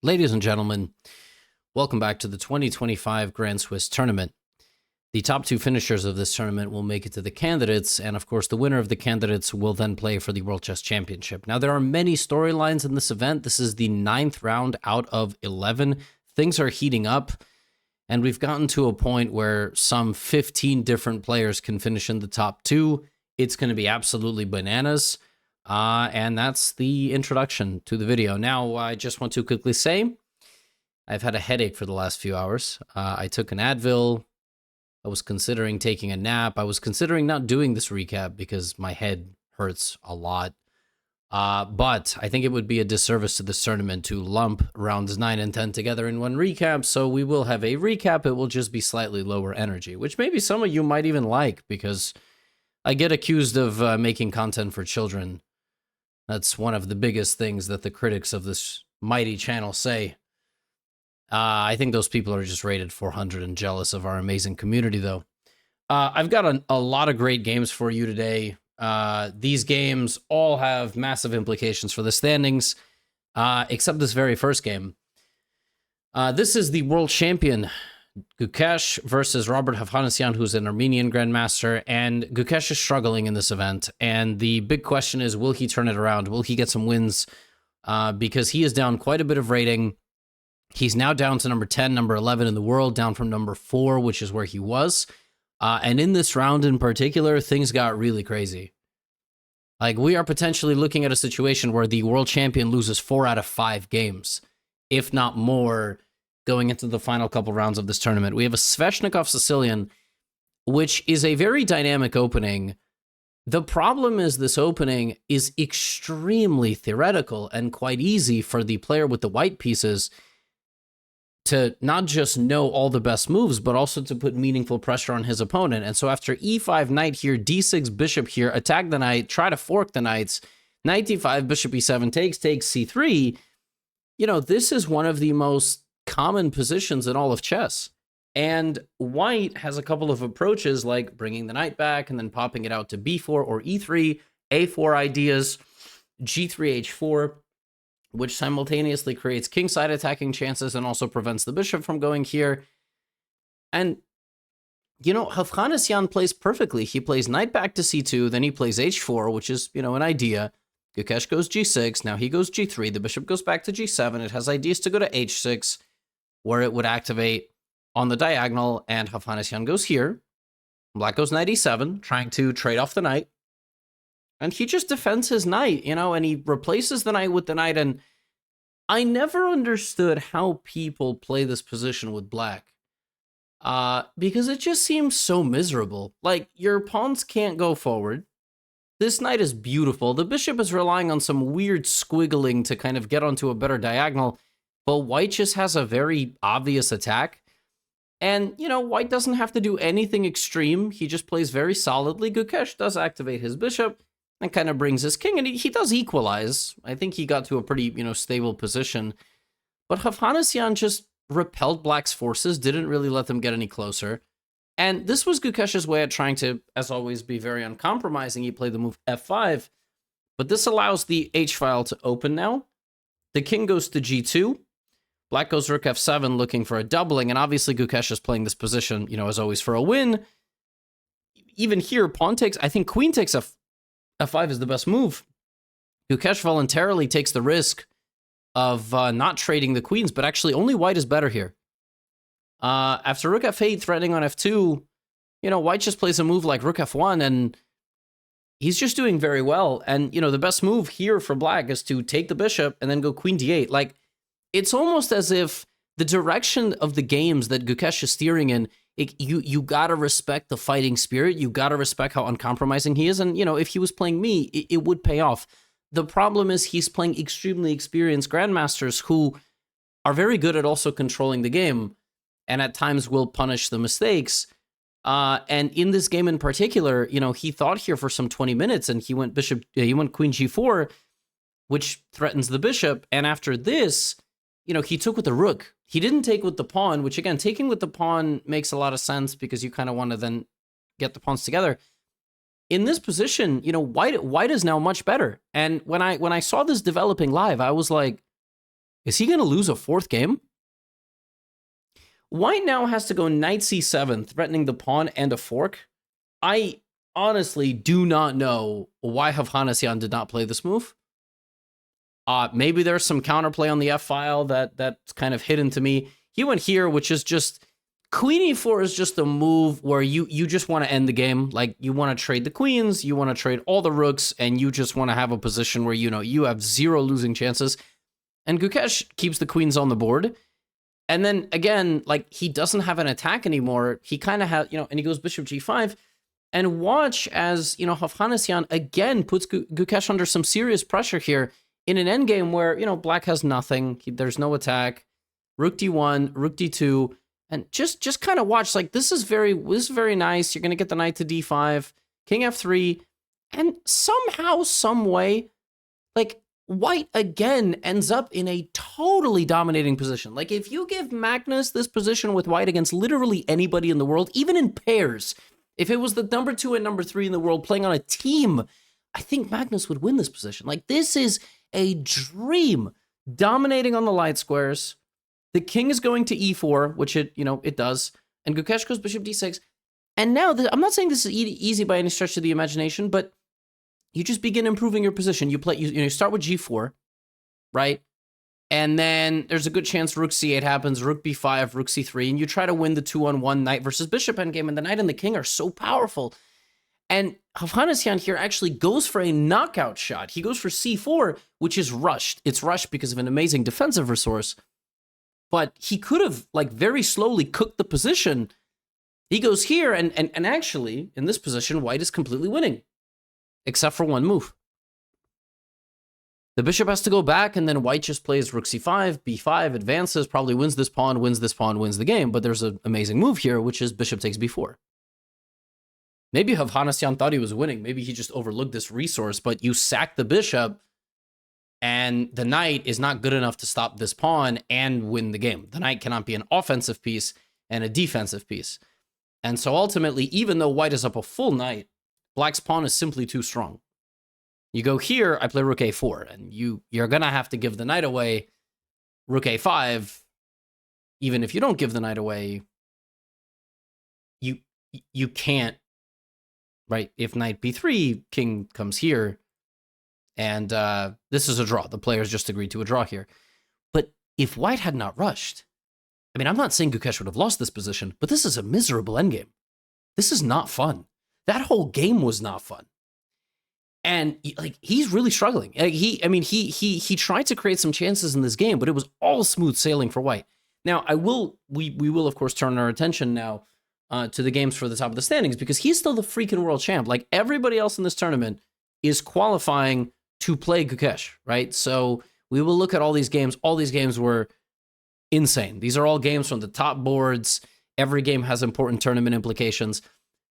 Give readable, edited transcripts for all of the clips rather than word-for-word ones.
Ladies and gentlemen, welcome back to the 2025 Grand Swiss Tournament. The top two finishers of this tournament will make it to the candidates, and of course the winner of the candidates will then play for the World Chess Championship. Now, there are many storylines in this event. This is the 9th round out of 11. Things are heating up, and we've gotten to a point where some 15 different players can finish in the top two. It's going to be absolutely bananas. And that's the introduction to the video. Now, I just want to quickly say, I've had a headache for the last few hours. I took an Advil. I was considering taking a nap. I was considering not doing this recap because my head hurts a lot. But I think it would be a disservice to this tournament to lump rounds 9 and 10 together in one recap. So we will have a recap. It will just be slightly lower energy, which maybe some of you might even like because I get accused of making content for children. That's one of the biggest things that the critics of this mighty channel say. I think those people are just rated 400 and jealous of our amazing community, though. I've got a lot of great games for you today. These games all have massive implications for the standings, except this very first game. This is the world champion, Gukesh, versus Robert Hovhannisyan, who's an Armenian grandmaster, and Gukesh is struggling in this event, and the big question is, will he turn it around? Will he get some wins? Because he is down quite a bit of rating. He's now down to number 10, number 11 in the world, down from number 4, which is where he was. And in this round in particular, things got really crazy. Like, we are potentially looking at a situation where the world champion loses 4 out of 5 games, if not more, going into the final couple rounds of this tournament. We have a Sveshnikov Sicilian, which is a very dynamic opening. The problem is this opening is extremely theoretical and quite easy for the player with the white pieces to not just know all the best moves, but also to put meaningful pressure on his opponent. And so after e5, knight here, d6, bishop here, attack the knight, try to fork the knights, knight d5, bishop e7, takes, c3, you know, this is one of the most common positions in all of chess. And white has a couple of approaches like bringing the knight back and then popping it out to b4 or e3, a4 ideas, g3, h4, which simultaneously creates kingside attacking chances and also prevents the bishop from going here. And, you know, Hovhannisyan plays perfectly. He plays knight back to c2, then he plays h4, which is, you know, an idea. Gukesh goes g6, now he goes g3, the bishop goes back to g7, it has ideas to go to h6, where it would activate on the diagonal, and Hovhannisyan goes here. Black goes knight e7, trying to trade off the knight. And he just defends his knight, you know, and he replaces the knight with the knight. And I never understood how people play this position with black. Because it just seems so miserable. Like, your pawns can't go forward. This knight is beautiful. The bishop is relying on some weird squiggling to kind of get onto a better diagonal. But white just has a very obvious attack. And, you know, white doesn't have to do anything extreme. He just plays very solidly. Gukesh does activate his bishop and kind of brings his king, and he does equalize. I think he got to a pretty, you know, stable position. But Hovhannisyan just repelled black's forces, didn't really let them get any closer. And this was Gukesh's way at trying to, as always, be very uncompromising. He played the move f5, but this allows the h-file to open now. The king goes to g2. Black goes rook f7, looking for a doubling, and obviously Gukesh is playing this position, you know, as always, for a win. Even here, pawn takes, I think queen takes f5 is the best move. Gukesh voluntarily takes the risk of not trading the queens, but actually only white is better here. After rook f8, threatening on f2, you know, white just plays a move like rook f1, and he's just doing very well. And, you know, the best move here for black is to take the bishop and then go queen d8. Like, it's almost as if the direction of the games that Gukesh is steering in, you gotta respect the fighting spirit. You gotta respect how uncompromising he is. And, you know, if he was playing me, it would pay off. The problem is he's playing extremely experienced grandmasters who are very good at also controlling the game and at times will punish the mistakes. And in this game in particular, you know, he thought here for some 20 minutes and he went queen g4, which threatens the bishop. And after this, you know, he took with the rook. He didn't take with the pawn, which, again, taking with the pawn makes a lot of sense because you kind of want to then get the pawns together. In this position, you know, white is now much better. And when I saw this developing live, I was like, Is he going to lose a fourth game? White now has to go knight c7, threatening the pawn and a fork. I honestly do not know why Hovhannisyan did not play this move. Maybe there's some counterplay on the f-file that's kind of hidden to me. He went here, which is just... Queen e4 is just a move where you just want to end the game. Like, you want to trade the queens, you want to trade all the rooks, and you just want to have a position where, you have zero losing chances. And Gukesh keeps the queens on the board. And then, again, like, he doesn't have an attack anymore. He kind of has, and he goes bishop g5. And watch as, Hovhannisyan again puts Gukesh under some serious pressure here in an endgame where, black has nothing. There's no attack. Rook d1, rook d2. And just kind of watch, like, this is very nice. You're going to get the knight to d5, king f3, and somehow, some way, like, white again ends up in a totally dominating position. Like, if you give Magnus this position with white against literally anybody in the world, even in pairs, if it was the number 2 and number 3 in the world playing on a team, I think Magnus would win this position. Like, this is a dream, dominating on the light squares. The king is going to e4, which it does, and Gukesh goes bishop d6. And now, I'm not saying this is easy by any stretch of the imagination, but you just begin improving your position. You start with g4, right? And then there's a good chance rook c8 happens, rook b5, rook c3, and you try to win the 2-on-1 knight versus bishop endgame, and the knight and the king are so powerful. And Hovhannisyan here actually goes for a knockout shot. He goes for c4, which is rushed. It's rushed because of an amazing defensive resource. But he could have, like, very slowly cooked the position. He goes here, and actually, in this position, white is completely winning. Except for one move. The bishop has to go back, and then white just plays rook c5, b5, advances, probably wins this pawn, wins the game. But there's an amazing move here, which is bishop takes b4. Maybe Hovhannisyan thought he was winning. Maybe he just overlooked this resource, but you sack the bishop, and the knight is not good enough to stop this pawn and win the game. The knight cannot be an offensive piece and a defensive piece. And so ultimately, even though white is up a full knight, black's pawn is simply too strong. You go here, I play rook a4, and you're going to have to give the knight away. Rook a5, even if you don't give the knight away, you can't, right? If knight b3, king comes here, and this is a draw. The players just agreed to a draw here. But if white had not rushed, I mean, I'm not saying Gukesh would have lost this position, but this is a miserable endgame. This is not fun. That whole game was not fun. And like, he's really struggling. He tried to create some chances in this game, but it was all smooth sailing for white. Now, we will of course turn our attention now to the games for the top of the standings, because he's still the freaking world champ. Like, everybody else in this tournament is qualifying to play Gukesh, right? So we will look at all these games. All these games were insane. These are all games from the top boards. Every game has important tournament implications.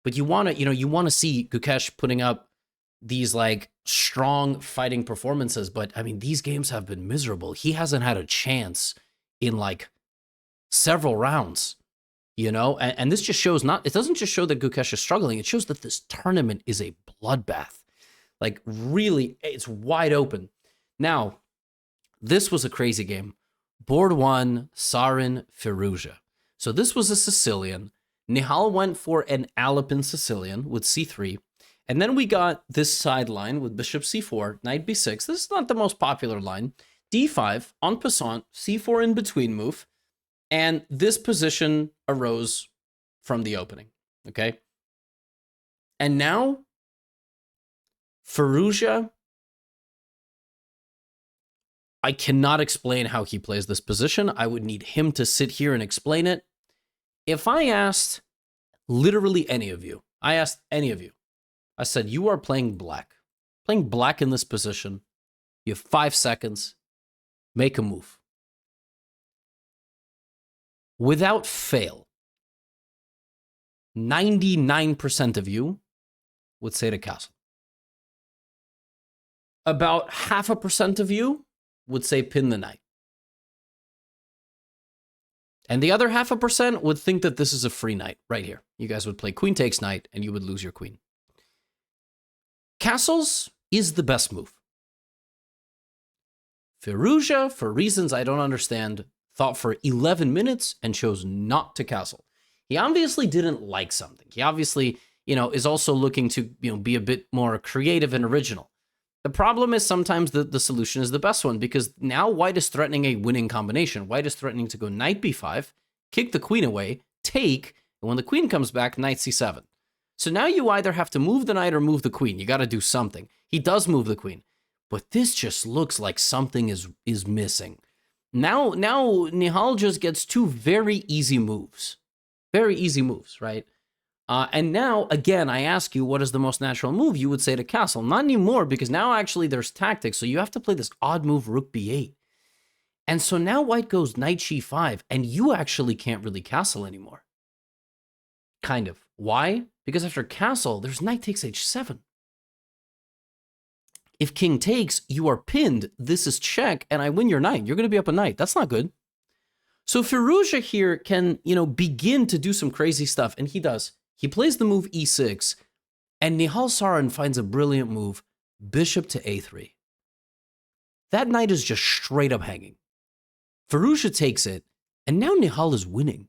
But you want to see Gukesh putting up these like strong fighting performances. But I mean, these games have been miserable. He hasn't had a chance in like several rounds, and this just shows it doesn't just show that Gukesh is struggling. It shows that this tournament is a bloodbath. Like, really, it's wide open. Now, this was a crazy game. Board 1, Sarin Firouzja. So this was a Sicilian. Nihal went for an Alpin Sicilian with c3. And then we got this side line with bishop c4, knight b6. This is not the most popular line. d5, en passant, c4 in between move. And this position arose from the opening, okay? And now, Firouzja, I cannot explain how he plays this position. I would need him to sit here and explain it. If I asked literally any of you, I said, you are playing black in this position. You have 5 seconds, make a move. Without fail, 99% of you would say to castle. About 0.5% of you would say pin the knight. And the other 0.5% would think that this is a free knight right here. You guys would play queen takes knight and you would lose your queen. Castles is the best move. Firouzja, for reasons I don't understand, thought for 11 minutes and chose not to castle. He obviously didn't like something. He obviously, is also looking to, be a bit more creative and original. The problem is sometimes the solution is the best one, because now white is threatening a winning combination. White is threatening to go knight b5, kick the queen away, take, and when the queen comes back, knight c7. So now you either have to move the knight or move the queen. You got to do something. He does move the queen, but this just looks like something is missing. Now Nihal just gets two very easy moves. Very easy moves, right? And now, again, I ask you, what is the most natural move? You would say to castle. Not anymore, because now actually there's tactics. So you have to play this odd move, rook b8. And so now white goes knight g5, and you actually can't really castle anymore. Kind of. Why? Because after castle, there's knight takes h7. If king takes, you are pinned. This is check, and I win your knight. You're going to be up a knight. That's not good. So Firouzja here can, begin to do some crazy stuff, and he does. He plays the move e6, and Nihal Sarin finds a brilliant move, bishop to a3. That knight is just straight up hanging. Firouzja takes it, and now Nihal is winning.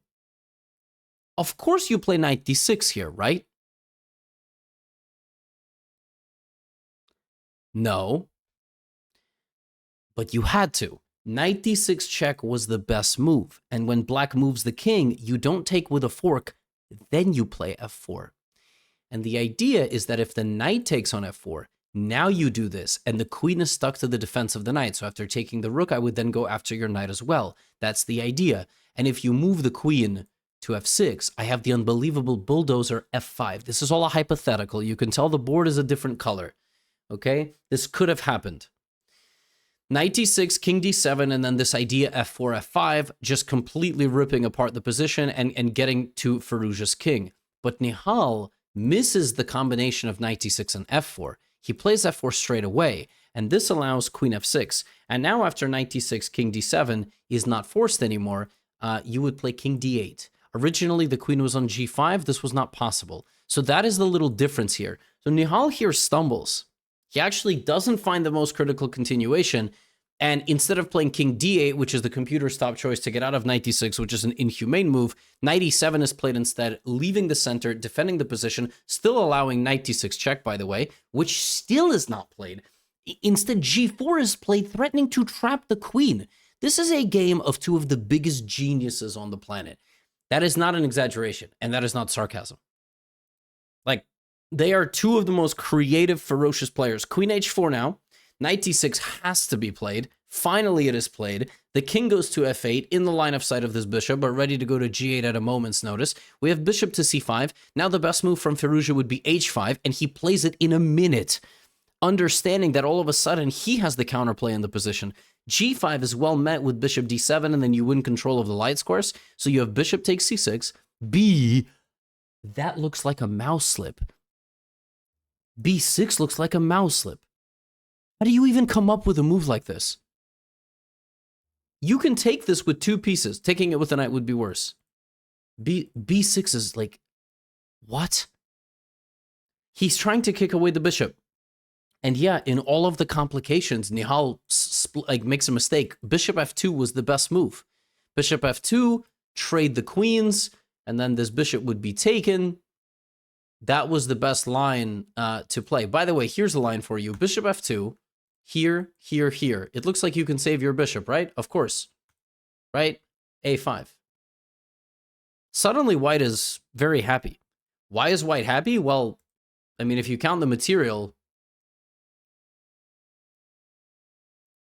Of course you play knight d6 here, right? No. But you had to. Knight d6 check was the best move, and when black moves the king, you don't take with a fork, then you play f4. And the idea is that if the knight takes on f4, now you do this, and the queen is stuck to the defense of the knight. So after taking the rook, I would then go after your knight as well. That's the idea. And if you move the queen to f6, I have the unbelievable bulldozer f5. This is all a hypothetical. You can tell the board is a different color. Okay? This could have happened. Knight d6, king d7, and then this idea f4, f5, just completely ripping apart the position and getting to Firouzja's king. But Nihal misses the combination of knight d6 and f4. He plays f4 straight away, and this allows queen f6. And now after knight d6, king d7 is not forced anymore, you would play king d8. Originally, the queen was on g5. This was not possible. So that is the little difference here. So Nihal here stumbles. He actually doesn't find the most critical continuation, and instead of playing king d8, which is the computer's top choice to get out of knight d6, which is an inhumane move, knight e7 is played instead, leaving the center, defending the position, still allowing knight d6 check, by the way, which still is not played. Instead, g4 is played, threatening to trap the queen. This is a game of two of the biggest geniuses on the planet. That is not an exaggeration, and that is not sarcasm. Like, they are two of the most creative, ferocious players. Queen h4 now. Knight d6 has to be played. Finally, it is played. The king goes to f8 in the line of sight of this bishop, but ready to go to g8 at a moment's notice. We have bishop to c5. Now the best move from Firouzja would be h5, and he plays it in a minute, understanding that all of a sudden he has the counterplay in the position. g5 is well met with bishop d7, and then you win control of the light squares. So you have bishop takes c6. B, that looks like a mouse slip. b6 looks like a mouse slip. How do you even come up with a move like this? You can take this with two pieces. Taking it with a knight would be worse. b6 is like, what? He's trying to kick away the bishop. And yeah, in all of the complications, Nihal makes a mistake. Bishop f2 was the best move. Bishop f2, trade the queens, and then this bishop would be taken. That was the best line to play. By the way, here's a line for you. Bishop f2, here, here, here. It looks like you can save your bishop, right? Of course. Right? a5. Suddenly, white is very happy. Why is white happy? Well, I mean, if you count the material,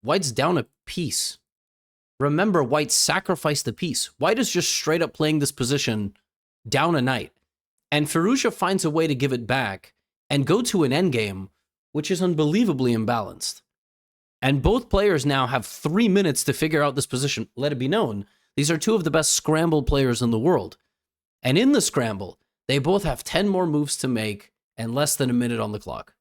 white's down a piece. Remember, white sacrificed the piece. White is just straight up playing this position down a knight. And Firouzja finds a way to give it back and go to an endgame, which is unbelievably imbalanced. And both players now have 3 minutes to figure out this position. Let it be known, these are two of the best scramble players in the world. And in the scramble, they both have 10 more moves to make and less than a minute on the clock.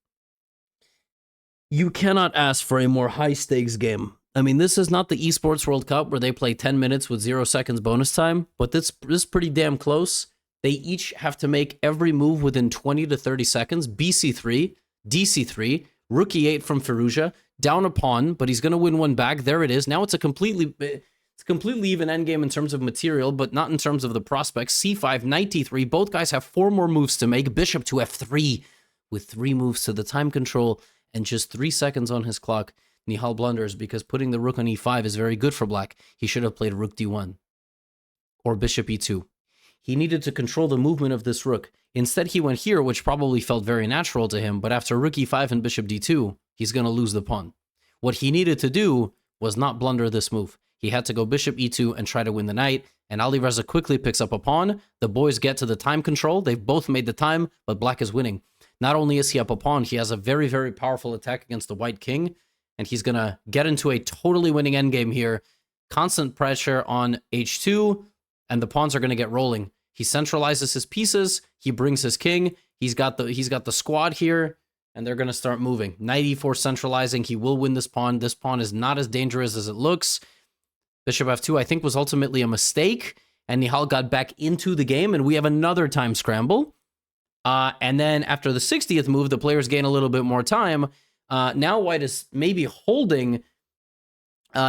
You cannot ask for a more high-stakes game. I mean, this is not the Esports World Cup where they play 10 minutes with 0 seconds bonus time, but this is pretty damn close. They each have to make every move within 20 to 30 seconds. bc3, dc3, rook e8 from Firouzja, down a pawn, but he's going to win one back. There it is. Now it's completely even endgame in terms of material, but not in terms of the prospects. c5, knight d3. Both guys have 4 more moves to make. Bishop to f3 with 3 moves to the time control and just 3 seconds on his clock. Nihal blunders because putting the rook on e5 is very good for black. He should have played rook d1 or bishop e2. He needed to control the movement of this rook. Instead, he went here, which probably felt very natural to him, but after rook e5 and bishop d2, he's going to lose the pawn. What he needed to do was not blunder this move. He had to go bishop e2 and try to win the knight, and Alireza quickly picks up a pawn. The boys get to the time control. They've both made the time, but black is winning. Not only is he up a pawn, he has a very, very powerful attack against the white king, and he's going to get into a totally winning endgame here. Constant pressure on h2, and the pawns are going to get rolling. He centralizes his pieces. He brings his king. He's got the squad here, and they're going to start moving. Knight e4 centralizing. He will win this pawn. This pawn is not as dangerous as it looks. Bishop f2, I think, was ultimately a mistake, and Nihal got back into the game, and we have another time scramble. And then after the 60th move, the players gain a little bit more time. Now white is maybe holding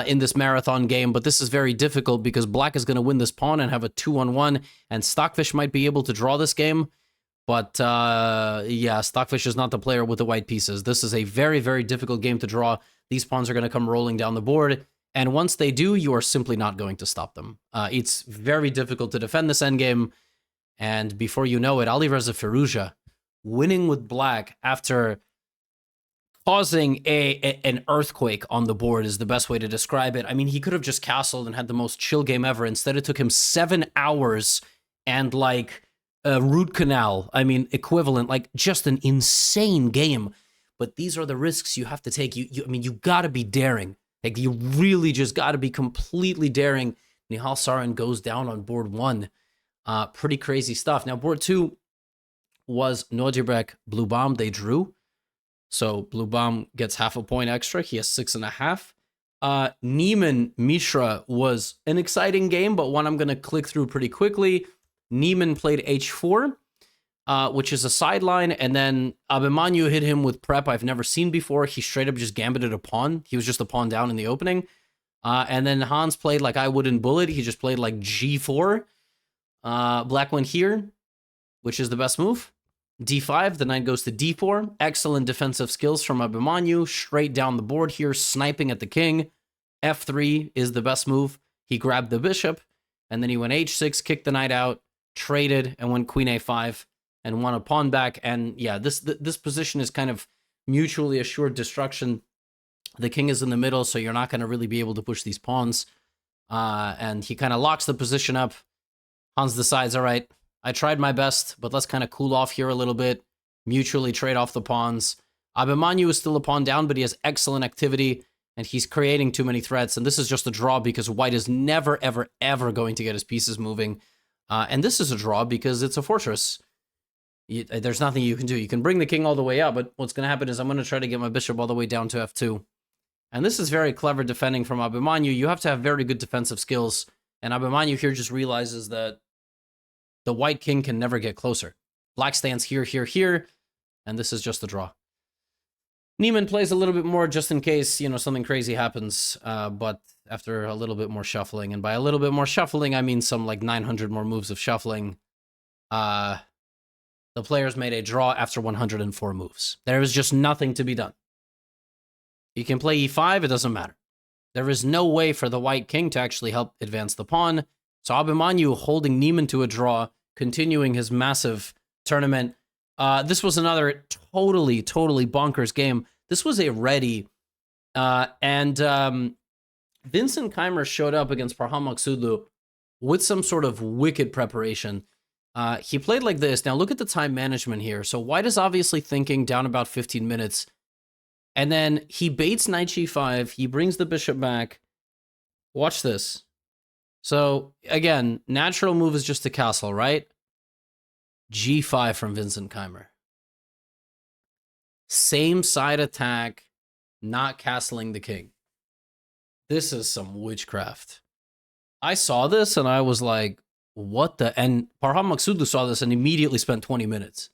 in this marathon game, but this is very difficult because black is going to win this pawn and have a 2-on-1, and Stockfish might be able to draw this game. But yeah, Stockfish is not the player with the white pieces. This is a very, very difficult game to draw. These pawns are going to come rolling down the board, and once they do, you are simply not going to stop them. It's very difficult to defend this endgame, and before you know it, Alireza Firouzja winning with black after causing an earthquake on the board is the best way to describe it. I mean, he could have just castled and had the most chill game ever. Instead, it took him 7 hours and like a root canal. I mean, equivalent, like just an insane game. But these are the risks you have to take. I mean, you got to be daring. Like, you really just got to be completely daring. Nihal Sarin goes down on board 1. Pretty crazy stuff. Now, board 2 was Nojibek Blue Bomb. They drew. So Blue Bomb gets half a point extra. He has 6.5. Neiman Mishra was an exciting game, but one I'm going to click through pretty quickly. Neiman played h4, which is a sideline, and then Abimanyu hit him with prep I've never seen before. He straight up just gambited a pawn. He was just a pawn down in the opening. And then Hans played like I wouldn't bullet. He just played like g4. Black went here, which is the best move. d5, the knight goes to d4. Excellent defensive skills from Abimanyu. Straight down the board here, sniping at the king. f3 is the best move. He grabbed the bishop, and then he went h6, kicked the knight out, traded, and went queen a5, and won a pawn back. And yeah, this position is kind of mutually assured destruction. The king is in the middle, so you're not going to really be able to push these pawns. And he kind of locks the position up. Hans decides, all right, I tried my best, but let's kind of cool off here a little bit, mutually trade off the pawns. Abimanyu is still a pawn down, but he has excellent activity, and he's creating too many threats. And this is just a draw because white is never, ever, ever going to get his pieces moving. And this is a draw because it's a fortress. There's nothing you can do. You can bring the king all the way up, but what's going to happen is I'm going to try to get my bishop all the way down to f2. And this is very clever defending from Abimanyu. You have to have very good defensive skills. And Abimanyu here just realizes that the white king can never get closer. Black stands here, here, here, and this is just a draw. Neiman plays a little bit more just in case, you know, something crazy happens, but after a little bit more shuffling, and by a little bit more shuffling, I mean some like 900 more moves of shuffling, the players made a draw after 104 moves. There is just nothing to be done. You can play e5, it doesn't matter. There is no way for the white king to actually help advance the pawn. So Abimanyu holding Neiman to a draw, continuing his massive tournament. This was another totally bonkers game. This was a ready. And Vincent Keimer showed up against Parham Maghsoodloo with some sort of wicked preparation. He played like this. Now look at the time management here. So white is obviously thinking down about 15 minutes. And then he baits knight g5. He brings the bishop back. Watch this. So, again, natural move is just to castle, right? g5 from Vincent Keimer. Same side attack, not castling the king. This is some witchcraft. I saw this and I was like, what the... And Parham Maghsoodloo saw this and immediately spent 20 minutes.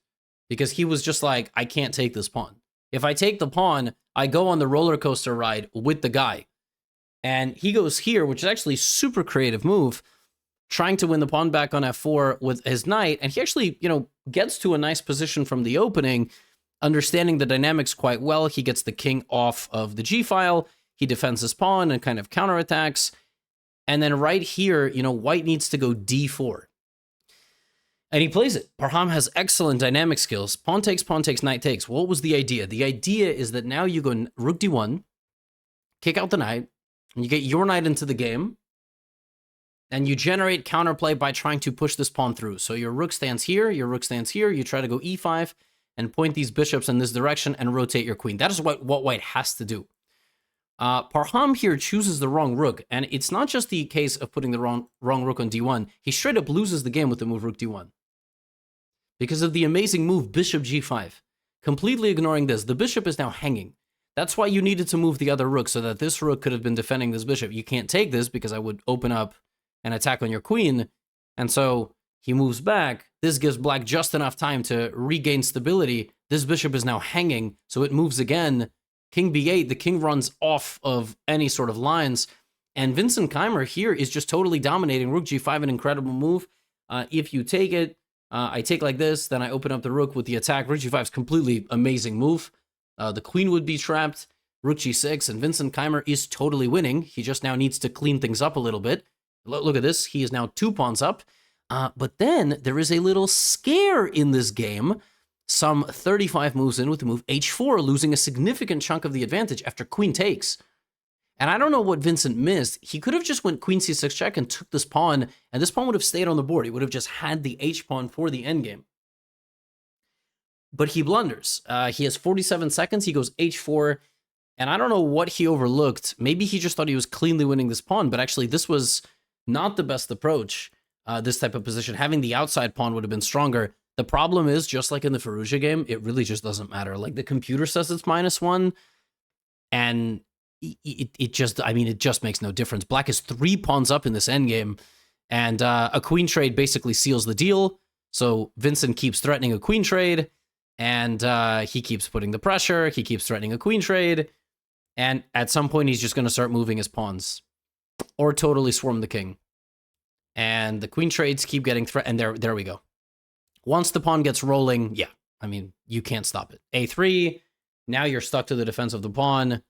Because he was just like, I can't take this pawn. If I take the pawn, I go on the roller coaster ride with the guy. And he goes here, which is actually a super creative move, trying to win the pawn back on f4 with his knight. And he actually, gets to a nice position from the opening, understanding the dynamics quite well. He gets the king off of the g-file. He defends his pawn and kind of counterattacks. And then right here, white needs to go d4. And he plays it. Parham has excellent dynamic skills. Pawn takes, knight takes. What was the idea? The idea is that now you go rook d1, kick out the knight, and you get your knight into the game, and you generate counterplay by trying to push this pawn through. So your rook stands here, you try to go e5, and point these bishops in this direction and rotate your queen. That is what white has to do. Parham here chooses the wrong rook, and it's not just the case of putting the wrong rook on d1. He straight up loses the game with the move rook d1. Because of the amazing move bishop g5. Completely ignoring this, the bishop is now hanging. That's why you needed to move the other rook, so that this rook could have been defending this bishop. You can't take this because I would open up an attack on your queen, and so he moves back. This gives black just enough time to regain stability. This bishop is now hanging, so it moves again. King b8, the king runs off of any sort of lines, and Vincent Keimer here is just totally dominating. Rook g5, an incredible move. If you take it, I take like this, then I open up the rook with the attack. Rook g5 is completely amazing move. The queen would be trapped, rook g6, and Vincent Keimer is totally winning. He just now needs to clean things up a little bit. Look at this. He is now 2 pawns up. But then there is a little scare in this game. Some 35 moves in with the move h4, losing a significant chunk of the advantage after queen takes. And I don't know what Vincent missed. He could have just went queen c6 check and took this pawn, and this pawn would have stayed on the board. He would have just had the h-pawn for the endgame. But he blunders. He has 47 seconds. He goes h4, and I don't know what he overlooked. Maybe he just thought he was cleanly winning this pawn, but actually this was not the best approach, this type of position. Having the outside pawn would have been stronger. The problem is, just like in the Fallujah game, it really just doesn't matter. Like, the computer says it's -1, and it just makes no difference. Black is 3 pawns up in this endgame, and a queen trade basically seals the deal. So Vincent keeps threatening a queen trade, and he keeps putting the pressure. He keeps threatening a queen trade, and at some point he's just going to start moving his pawns, or totally swarm the king. And the queen trades keep getting threatened, and there we go. Once the pawn gets rolling, yeah, I mean, you can't stop it. a3, now you're stuck to the defense of the pawn.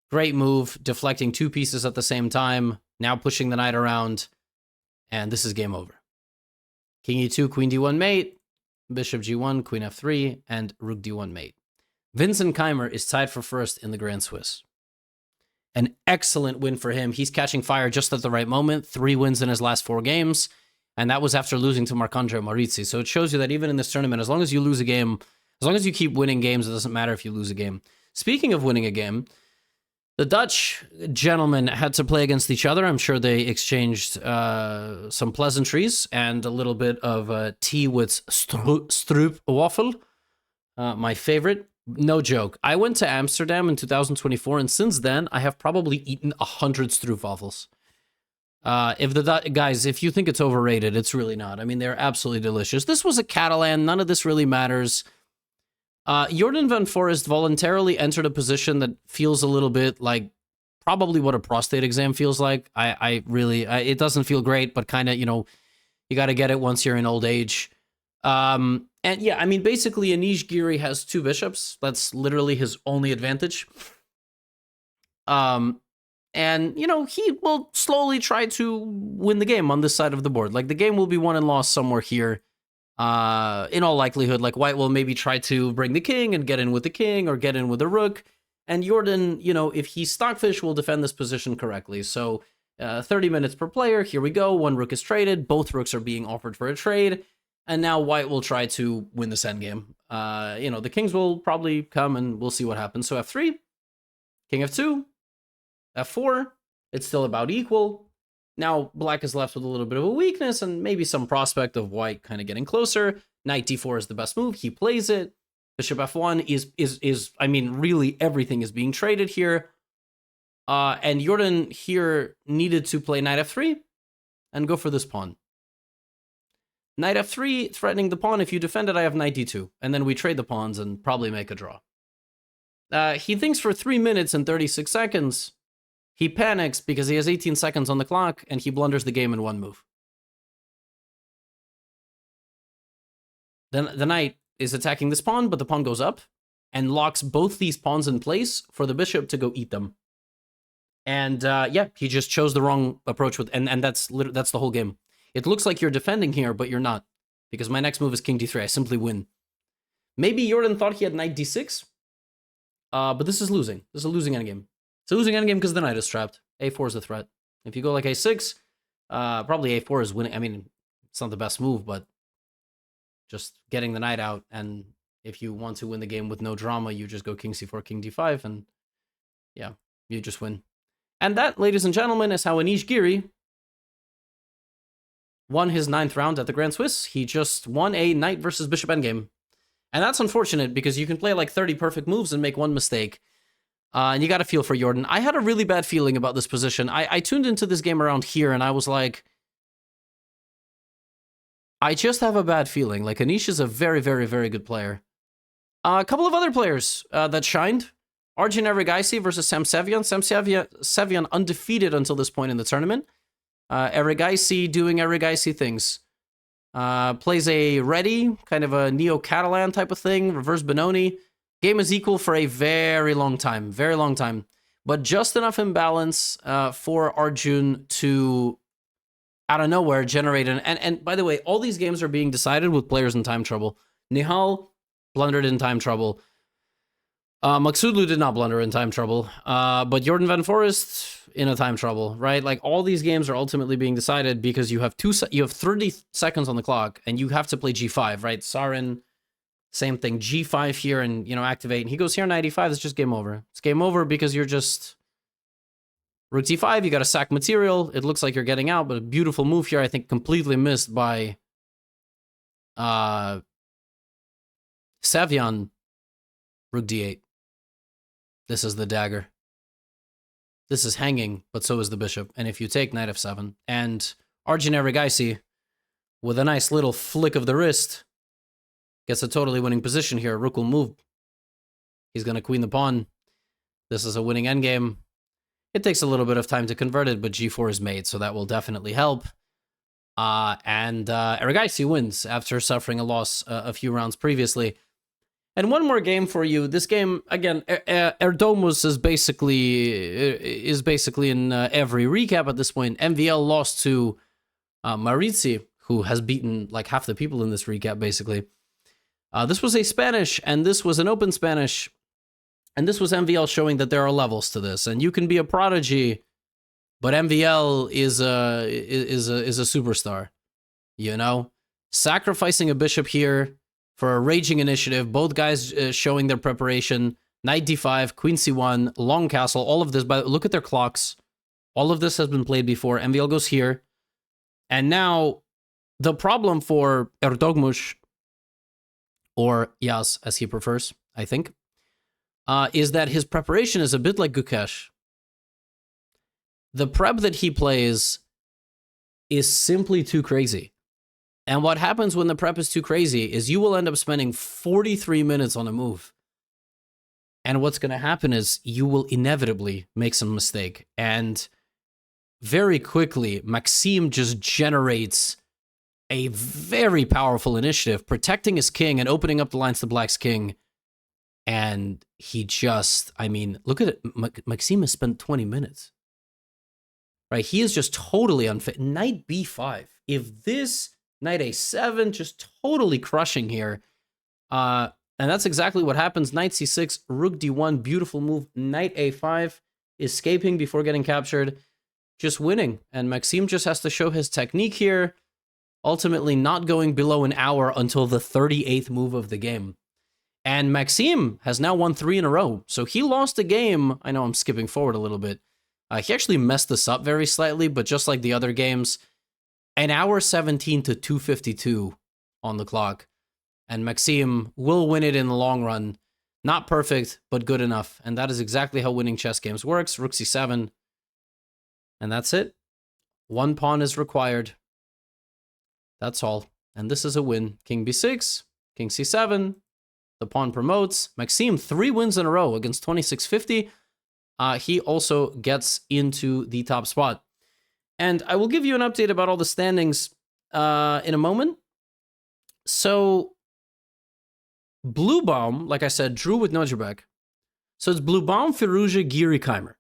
Great move, deflecting 2 pieces at the same time, now pushing the knight around, and this is game over. King e2, queen d1 mate, bishop g1, queen f3, and rook d1 mate. Vincent Keimer is tied for first in the Grand Swiss. An excellent win for him. He's catching fire just at the right moment. 3 wins in his last 4 games, and that was after losing to Marc-Andre Morizzi. So it shows you that even in this tournament, as long as you lose a game, as long as you keep winning games, it doesn't matter if you lose a game. Speaking of winning a game, the Dutch gentlemen had to play against each other. I'm sure they exchanged some pleasantries and a little bit of tea with stroop waffle, my favorite. No joke. I went to Amsterdam in 2024, and since then, I have probably eaten 100 stroopwafels. Guys, if you think it's overrated, it's really not. I mean, they're absolutely delicious. This was a Catalan. None of this really matters. Jordan van Forest voluntarily entered a position that feels a little bit like probably what a prostate exam feels like. It doesn't feel great, but kind of, you got to get it once you're in old age. And yeah, I mean, basically, Anish Giri has 2 bishops. That's literally his only advantage. And, he will slowly try to win the game on this side of the board. Like, the game will be won and lost somewhere here. In all likelihood, like, white will maybe try to bring the king and get in with the king or get in with the rook. And Jordan, if he's stockfish, will defend this position correctly. So 30 minutes per player. Here we go. 1 rook is traded. Both rooks are being offered for a trade. And now white will try to win this endgame. The kings will probably come, and we'll see what happens. So f3, king f2, f4. It's still about equal. Now black is left with a little bit of a weakness and maybe some prospect of white kind of getting closer. Knight d4 is the best move. He plays it. Bishop f1 is I mean, really everything is being traded here. And Jordan here needed to play knight f3 and go for this pawn. Knight f3, threatening the pawn. If you defend it, I have knight d2. And then we trade the pawns and probably make a draw. He thinks for 3 minutes and 36 seconds. He panics because he has 18 seconds on the clock, and he blunders the game in one move. Then the knight is attacking this pawn, but the pawn goes up and locks both these pawns in place for the bishop to go eat them. And yeah, he just chose the wrong approach with, and that's the whole game. It looks like you're defending here, but you're not, because my next move is king d3. I simply win. Maybe Jordan thought he had knight d6, but this is losing. This is a losing endgame. It's a losing endgame because the knight is trapped. a4 is a threat. If you go like a6, probably a4 is winning. I mean, it's not the best move, but just getting the knight out, and if you want to win the game with no drama, you just go king c4, king d5, and yeah, you just win. And that, ladies and gentlemen, is how Anish Giri won his 9th round at the Grand Swiss. He just won a knight versus bishop endgame. And that's unfortunate, because you can play like 30 perfect moves and make one mistake. And you got to feel for Jordan. I had a really bad feeling about this position. I tuned into this game around here, and I was like, I just have a bad feeling. Like, Anish is a very, very, very good player. A couple of other players that shined. Arjun Erigaisi versus Sam Sevian. Sevian undefeated until this point in the tournament. Erigaisi doing Erigaisi things. Plays a ready, kind of a Neo-Catalan type of thing. Reverse Benoni. Game is equal for a very long time. Very long time. But just enough imbalance for Arjun to, out of nowhere, generate an... And by the way, all these games are being decided with players in time trouble. Nihal blundered in time trouble. Maksudlu did not blunder in time trouble. But Jordan Van Forest in a time trouble, right? Like, all these games are ultimately being decided because you have 30 seconds on the clock, and you have to play g5, right? Sarin, same thing. g5 here, and, you know, activate. And he goes here, knight e5. It's just game over. It's game over because you're just... Rook d5, you got to sack material. It looks like you're getting out, but a beautiful move here, I think, completely missed by Sevian. Rook d8. This is the dagger. This is hanging, but so is the bishop. And if you take knight f7, and Arjun Erigaisi, with a nice little flick of the wrist, gets a totally winning position here. Rook will move. He's going to queen the pawn. This is a winning endgame. It takes a little bit of time to convert it, but g4 is made, so that will definitely help. And Erigaisi wins after suffering a loss a few rounds previously. And one more game for you. This game, again, Erdomus is basically in every recap at this point. MVL lost to Maritzi, who has beaten like half the people in this recap, basically. This was a Spanish, and this was an open Spanish, and this was MVL showing that there are levels to this, and you can be a prodigy, but MVL is a superstar, you know? Sacrificing a bishop here for a raging initiative, both guys showing their preparation. Knight d5, queen c1, long castle, all of this. But look at their clocks. All of this has been played before. MVL goes here. And now, the problem for Erdogmuş, or Yaz, as he prefers, I think, is that his preparation is a bit like Gukesh. The prep that he plays is simply too crazy. And what happens when the prep is too crazy is you will end up spending 43 minutes on a move. And what's going to happen is you will inevitably make some mistake. And very quickly, Maxime just generates a very powerful initiative, protecting his king and opening up the lines to Black's king. And he just, I mean, look at it. Maxime has spent 20 minutes. Right? He is just totally unfit. Knight b5. If this... Knight a7, just totally crushing here. And that's exactly what happens. Knight c6, rook d1, beautiful move. Knight a5, escaping before getting captured. Just winning. And Maxime just has to show his technique here. Ultimately not going below an hour until the 38th move of the game. And Maxime has now won 3 in a row. So he lost a game. I know I'm skipping forward a little bit. He actually messed this up very slightly, but just like the other games... An hour 17 to 2:52 on the clock. And Maxime will win it in the long run. Not perfect, but good enough. And that is exactly how winning chess games works. Rook c7. And that's it. One pawn is required. That's all. And this is a win. King b6, king c7, the pawn promotes. Maxime, 3 wins in a row against 2650. He also gets into the top spot. And I will give you an update about all the standings in a moment. So, Blue Baum, like I said, drew with Nojabek. So it's Blue Baum, Firouzja, Giri, Keimer.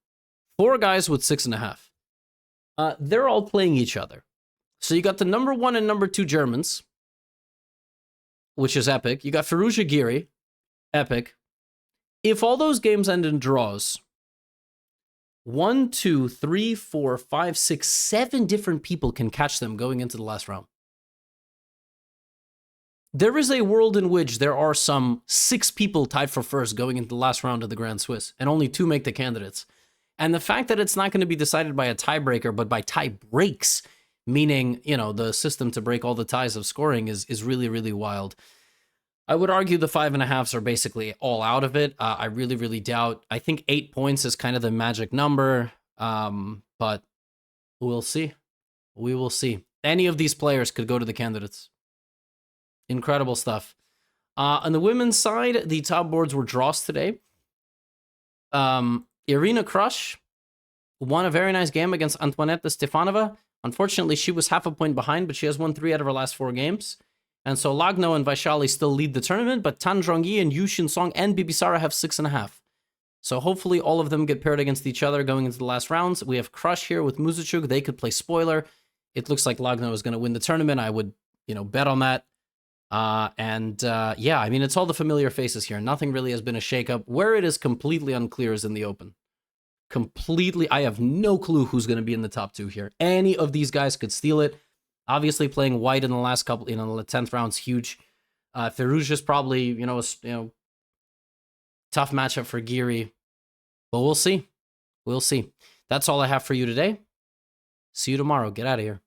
4 guys with 6.5. They're all playing each other. So you got the number 1 and number 2 Germans, which is epic. You got Firouzja, Giri, epic. If all those games end in draws, 1, 2, 3, 4, 5, 6, 7 different people can catch them going into the last round. There is a world in which there are some 6 people tied for first going into the last round of the Grand Swiss, and only 2 make the candidates. And the fact that it's not going to be decided by a tiebreaker, but by tie breaks, meaning, you know, the system to break all the ties of scoring is really, really wild. I would argue the 5.5s are basically all out of it. I really, really doubt. I think 8 points is kind of the magic number, but we'll see. We will see. Any of these players could go to the candidates. Incredible stuff. On the women's side, the top boards were draws today. Irina Krush won a very nice game against Antoinette Stefanova. Unfortunately, she was half a point behind, but she has won 3 out of her last 4 games. And so Lagno and Vaishali still lead the tournament, but Tan Zhongyi and Yu Shin-song and Bibisara have 6.5. So hopefully all of them get paired against each other going into the last rounds. We have Krush here with Muzichuk. They could play spoiler. It looks like Lagno is going to win the tournament. I would, bet on that. Yeah, I mean, it's all the familiar faces here. Nothing really has been a shakeup. Where it is completely unclear is in the Open. Completely, I have no clue who's going to be in the top 2 here. Any of these guys could steal it. Obviously, playing white in the last couple, the 10th round's huge. Firouzja's probably, tough matchup for Giri. But we'll see. We'll see. That's all I have for you today. See you tomorrow. Get out of here.